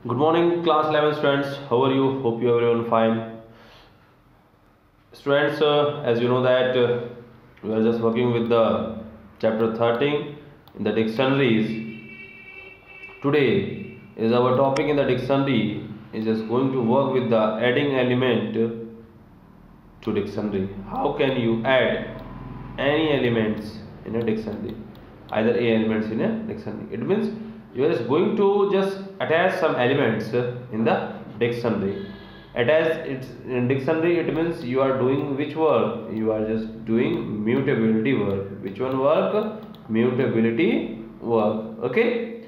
Good morning, class 11 students. How are you? Hope you everyone fine. Students, as you know that we are just working with the chapter 13 in the dictionaries. Today is our topic in the dictionary is just going to work with the adding element to dictionary. How can you add any elements in a dictionary? Either a elements in a dictionary. It means you are just going to just attach some elements in the dictionary. Attach it in dictionary, it means you are doing which work? You are just doing mutability work. Which one work? Mutability work. Okay.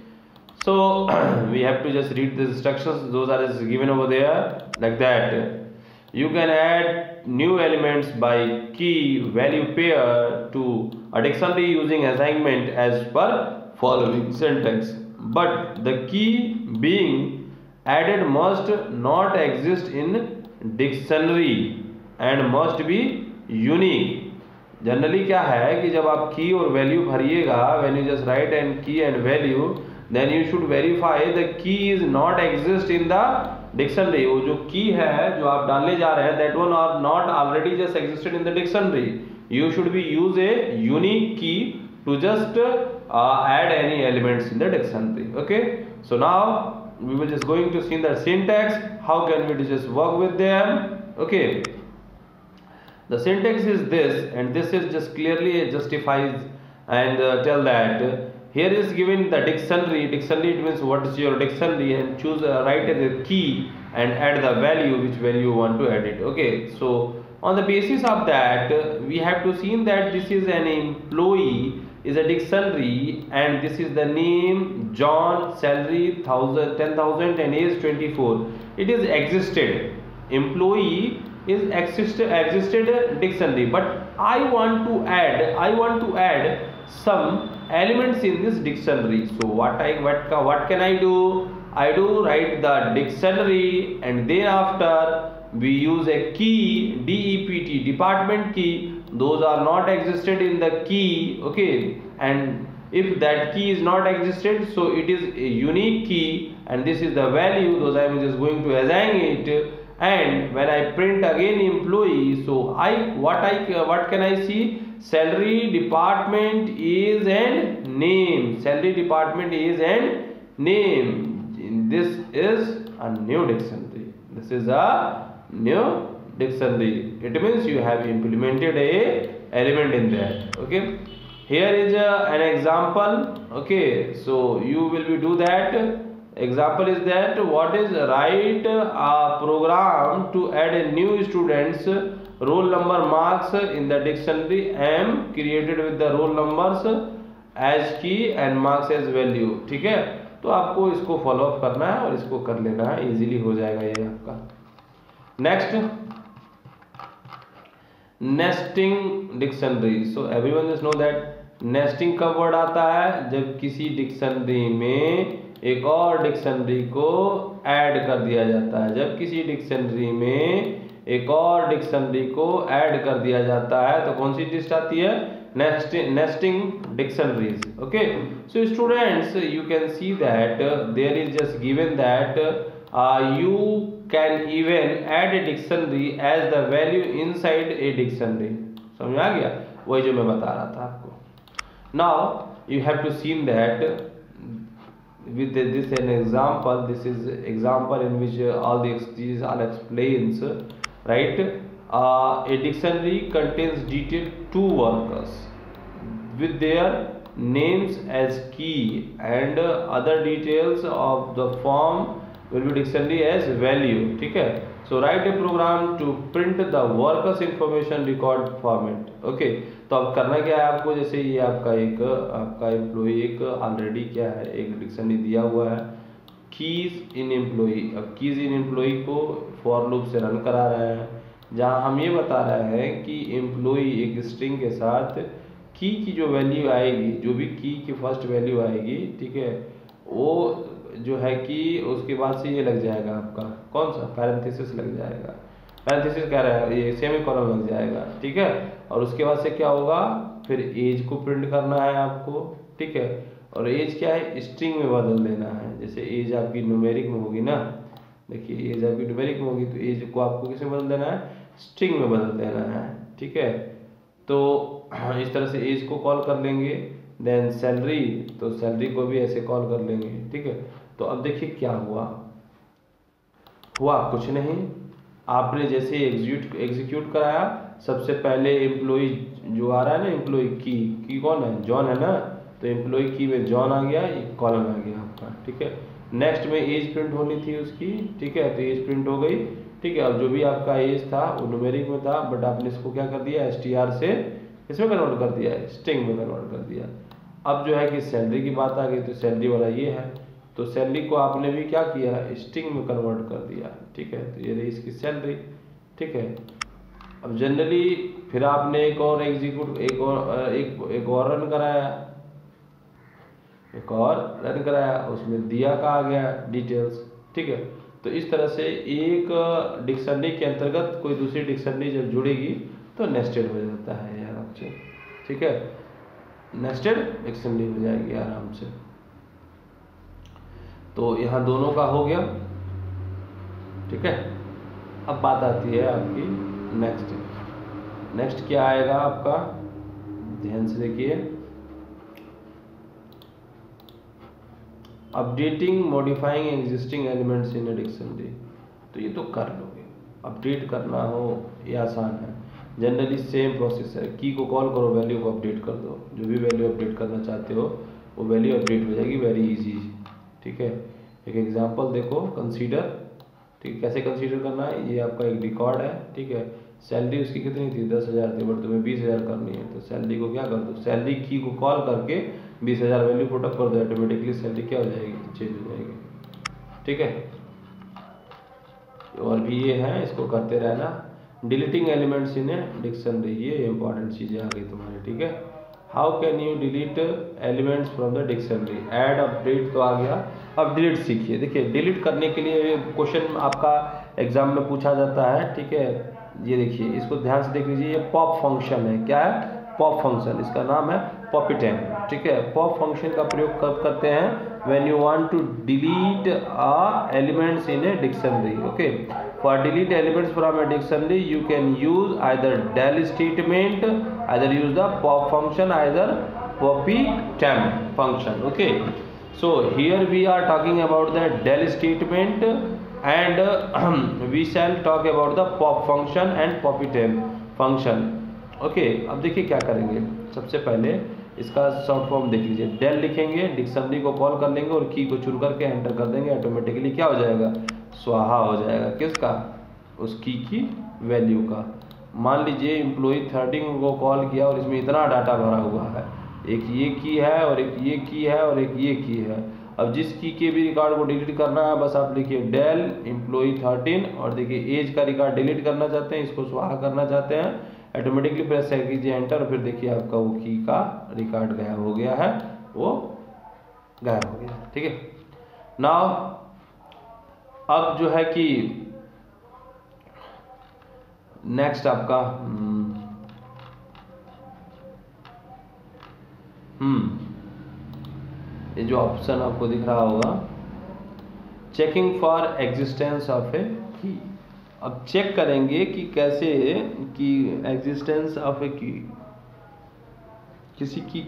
So we have to just read the instructions. Those are just given over there like that. You can add new elements by key value pair to a dictionary using assignment as per following syntax. But the key being added must not exist in dictionary and must be unique. Generally क्या है कि जब आप key और value भरिएगा, when you just write and key and value, then you should verify the key is not exist in the dictionary. वो जो की है जो आप डालने जा रहे हैं, that one are not already just existed in the dictionary. You should be use a unique key to just add any elements in the dictionary. Okay, so now we will just going to see the syntax. How can we just work with them? Okay, the syntax is this, and this is just clearly justifies and tell that here is given the dictionary. Dictionary, it means what is your dictionary, and choose write the key and add the value, which value you want to add it. Okay, so on the basis of that we have to see that this is an employee is a dictionary, and this is the name John, salary 10,000 and age 24. It is existed. Employee is existed dictionary, but I want to add some elements in this dictionary. So what can I do? I do write the dictionary, and then after we use a key, DEPT, department key. Those are not existed in the key. Okay, and if that key is not existed, so it is a unique key, and this is the value. Those I am just going to assign it. And when I print again employee, so what can I see? Salary, department, age and name. Salary, department, age and name. This is a new dictionary. This is a new dictionary. It means you have implemented a element in that. Okay, here is an example. Okay, so you will be do that. Example is that what is write a program to add a new students roll number marks in the dictionary M created with the roll numbers as key and marks as value. ठीक है, तो आपको इसको follow up करना है और इसको कर लेना है, इजीली हो जाएगा ये आपका. Next, nesting dictionary. So everyone just know that nesting कब वर्ड आता है? जब किसी डिक्शनरी में एक और डिक्शनरी को ऐड कर दिया जाता है. जब किसी डिक्शनरी में एक और डिक्शनरी को ऐड कर दिया जाता है तो कौन सी लिस्ट आती है? Nesting dictionaries. Okay, so students you can see that there is just given that you can even add a dictionary as the value inside a dictionary. समझ आ गया? वही जो मैं बता रहा था आपको. Now you have to see that with this an example. This is example in which all these all explains, right? A dictionary contains detailed two workers with their names as key and other details of the form will be dictionary as value. ठीक है, so write a program to print the workers information record format. Okay, तो अब करना क्या है आपको? जैसे ये आपका एम्प्लॉई एक ऑलरेडी क्या है, एक डिक्शनरी दिया हुआ है, कीज इन एम्प्लॉई. अब कीज इन एम्प्लॉई को फॉर लूप से रन करा रहे हैं, जहाँ हम ये बता रहे हैं कि एम्प्लॉई एक स्ट्रिंग के साथ की जो वैल्यू आएगी, जो भी की फर्स्ट वैल्यू आएगी, ठीक है, वो जो है कि उसके बाद से ये लग जाएगा आपका कौन सा? पैरेंथेसिस लग जाएगा. पैरेंथेसिस कह रहा है, ये सेमीकोलन लग जाएगा. ठीक है, और उसके बाद से क्या होगा? फिर एज को प्रिंट करना है आपको. ठीक है, और एज क्या है, स्ट्रिंग में बदल देना है। जैसे एज आपकी न्यूमेरिक में होगी ना, देखिए एज आपकी न्यूमेरिक में होगी तो एज को आपको किस में बदल देना है, स्ट्रिंग में बदल देना है, ठीक है। तो इस तरह से एज को कॉल कर लेंगे। देन सैलरी, तो सैलरी को भी ऐसे कॉल कर लेंगे, ठीक है। तो अब देखिए क्या हुआ कुछ नहीं, आपने जैसे एग्जीक्यूट कराया, सबसे पहले एम्प्लॉय जो आ रहा है ना, एम्प्लॉय की कौन है, जॉन है ना, तो एम्प्लॉय की में जॉन आ गया, एक कॉलम आ गया आपका, ठीक है। नेक्स्ट में एज प्रिंट होनी थी उसकी, ठीक है, तो एज प्रिंट हो गई, ठीक है। अब जो भी आपका एज था वो न्यूमेरिक में था, बट आपने इसको क्या कर दिया, str से इसमें कन्वर्ट कर दिया, स्ट्रिंग में कन्वर्ट कर दिया। अब जो है कि सैलरी की बात आ गई, तो सैलरी वाला ये है, तो सैलरी को आपने भी क्या किया, स्ट्रिंग में कन्वर्ट कर दिया, ठीक है। तो ये रही इसकी सैलरी, ठीक है। अब जनरली फिर आपने एक और रन कराया, उसमें दिया का आ गया डिटेल्स, ठीक है। तो इस तरह से एक डिक्शनरी के अंतर्गत कोई दूसरी डिक्शनरी जब जुड़ेगी तो नेस्टेड हो जाता है यार आपसे, ठीक है, नेस्टेड डिक्शनरी हो जाएगी आराम से। तो यहाँ दोनों का हो गया, ठीक है। अब बात आती है आपकी नेक्स्ट क्या आएगा आपका, ध्यान से देखिए, updating modifying existing elements in a dictionary. तो ये तो कर लोगे, अपडेट करना हो ये आसान है, जनरली सेम प्रोसेस है, की को कॉल करो, वैल्यू को अपडेट कर दो, जो भी वैल्यू अपडेट करना चाहते हो वो वैल्यू अपडेट हो जाएगी, वेरी इजी, ठीक है। एक एग्जांपल देखो, कंसीडर, ठीक है, कैसे कंसीडर करना है, ये आपका एक रिकॉर्ड है, ठीक है। सैलरी उसकी कितनी थी, 10,000 थी, बट तुम्हें 20,000 करनी है, तो सैलरी को क्या कर दो, सैलरी की को कॉल करके 20,000 वैल्यू पुटअप कर दो, ऑटोमेटिकली सैलरी क्या हो जाएगी, चेंज हो जाएगी, ठीक है। और भी ये है, इसको करते रहना। डिलीटिंग एलिमेंट्स इन डिक्शनरी, ये इंपॉर्टेंट चीजें आ गई तुम्हारी, ठीक है। How can you delete elements from the dictionary, add update तो आ गया, अब डिलीट सीखिए। देखिए डिलीट करने के लिए क्वेश्चन आपका एग्जाम में पूछा जाता है, ठीक है। ये देखिए, इसको ध्यान से देख लीजिए, ये पॉप फंक्शन है, क्या है, पॉप फंक्शन, इसका नाम है पॉपिटैम, ठीक है। पॉप फंक्शन का प्रयोग कब करते हैं, when you want to delete elements in a dictionary, okay। For delete elements from a dictionary you can use either del statement, either use the pop function, either pop-temp function, okay। So here we are talking about the del statement and we shall talk about the pop function and pop-temp function, okay। अब देखिए क्या करेंगे, सबसे पहले इसका short form देख लीजिए, del लिखेंगे, डिक्शनरी को कॉल कर लेंगे और की को चुन करके एंटर कर देंगे, ऑटोमेटिकली क्या हो जाएगा, स्वाहा हो जाएगा, किसका, उस की वैल्यू का। मान लीजिए एम्प्लॉय 13 को कॉल किया और इसमें इतना डाटा भरा हुआ है, एक ये की है और एक ये की है और एक ये की है। अब जिस की के भी रिकॉर्ड को डिलीट करना है, बस आप लिखिए डेल एम्प्लॉय 13, और देखिए एज का रिकॉर्ड डिलीट करना चाहते हैं, इसको स्वाहा करना चाहते हैं, ऑटोमेटिकली प्रेस कीजिए एंटर, फिर देखिए आपका वो की का रिकॉर्ड गायब हो गया है, वो गायब हो गया, ठीक है। नाउ अब जो है कि नेक्स्ट आपका ये जो ऑप्शन आपको दिख रहा होगा, चेकिंग फॉर एग्जिस्टेंस ऑफ ए की। अब चेक करेंगे कि कैसे कि एग्जिस्टेंस ऑफ ए की, किसी की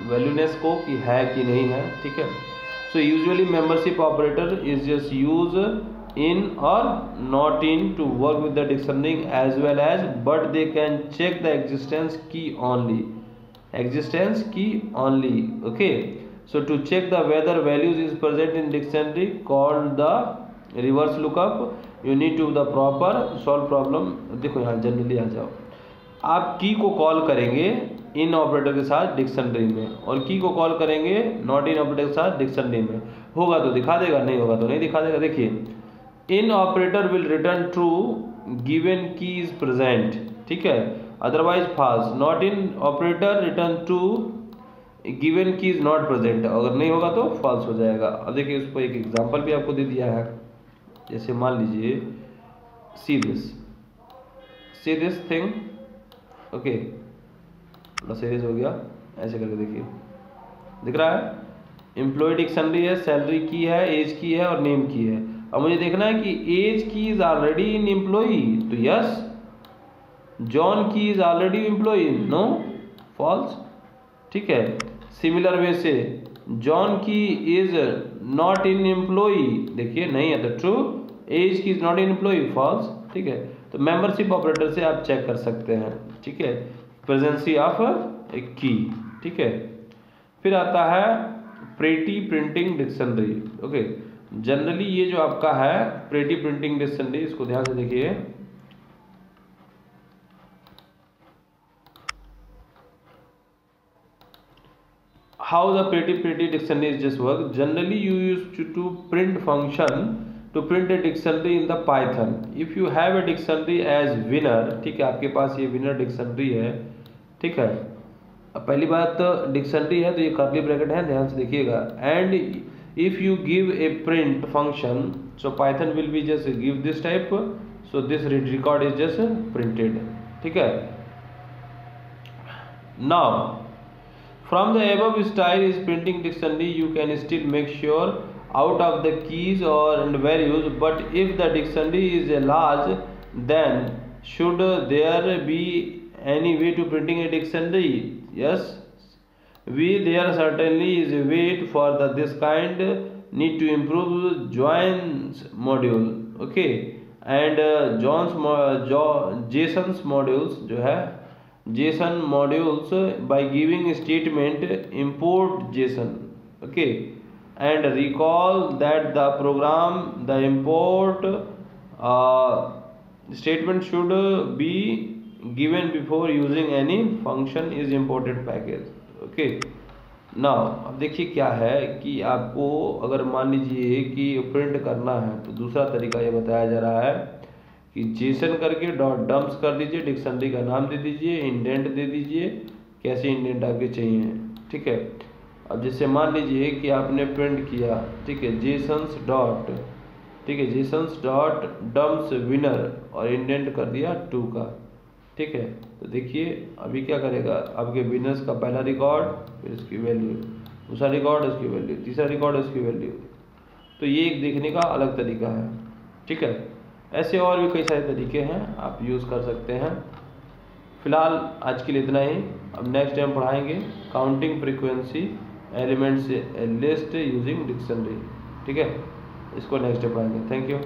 वैल्यूनेस को कि है कि नहीं है, ठीक है। So usually membership operator is just use in और not in to work with the dictionary as well as, but they can check the existence key only, existence key only, okay। So to check the whether values is present in dictionary called the reverse lookup, you need to the proper solve problem। देखो यहाँ generally आ जाओ, आप की को call करेंगे इन operator के साथ dictionary में, और की को कॉल करेंगे नॉट इन ऑपरेटर के साथ डिक्शनरी में, होगा तो दिखा देगा, नहीं होगा तो नहीं दिखा देगा। देखिए in operator will return true given key is present, ठीक है, otherwise false, not in operator return true given key is not present, अगर नहीं होगा तो फॉल्स हो जाएगा। अब देखिए उसको एक एग्जांपल भी आपको दे दिया है, जैसे मान लीजिए see this thing, okay, serious हो गया, ऐसे करके देखिए दिख रहा है, एम्प्लॉय डिक्शनरी है, सैलरी की है, एज की है और नेम की है। अब मुझे देखना है कि age key is already in employ, तो yes. John key is already employ, no, false. ठीक है, सिमिलर वे से John key is not in employ, देखिए नहीं है तो true. Age key is not in employ, false. ठीक है, तो मेंबरशिप ऑपरेटर से आप चेक कर सकते हैं। ठीक है, प्रेजेंसी ऑफ ए की। ठीक है, फिर आता है pretty printing dictionary. Okay, generally ये जो आपका है प्रेटी प्रिंटिंग डिक्शनरी, इसको ध्यान से देखिए। How the pretty dictionary is just work? Generally, you used to print function to print a dictionary in the Python. If you have a dictionary as winner, ठीक है, आपके पास ये winner dictionary है। ठीक है, अब पहली बात डिक्शनरी है तो ये कर्ली ब्रैकेट है, ध्यान से देखिएगा। And if you give a print function, so Python will be just give this type, so this record is just printed. ठीक है, now from the above style is printing dictionary, you can still make sure out of the keys or and values, but if the dictionary is a large, then should there be any way to printing a dictionary? Yes, there certainly is a way for this kind. Need to improve John's module, okay, and Jason's modules जो है JSON modules by giving statement import JSON, okay, and recall that the program the import statement should be given before using any function is imported package, okay। Now अब देखिए क्या है कि आपको अगर मान लीजिए कि प्रिंट करना है तो दूसरा तरीका ये बताया जा रहा है कि जेसन करके डॉट डम्प्स कर दीजिए, डिक्शनरी का नाम दे दीजिए, इंडेंट दे दीजिए, कैसे इंडेंट आपके चाहिए। ठीक है, अब जैसे मान लीजिए कि आपने प्रिंट किया, ठीक है, जेसन्स डॉट, ठीक है, जेसन्स डॉट डम्प्स विनर और इंडेंट कर दिया 2 का। ठीक है, तो देखिए अभी क्या करेगा, आपके विनर्स का पहला रिकॉर्ड, फिर इसकी वैल्यू, दूसरा रिकॉर्ड इसकी वैल्यू, तीसरा रिकॉर्ड इसकी वैल्यू। तो ये एक देखने का अलग तरीका है। ठीक है, ऐसे और भी कई सारे तरीके हैं, आप यूज़ कर सकते हैं। फिलहाल आज के लिए इतना ही। अब नेक्स्ट टाइम पढ़ाएंगे counting frequency elements list using dictionary. ठीक है, इसको नेक्स्ट टाइम पढ़ाएंगे। Thank you.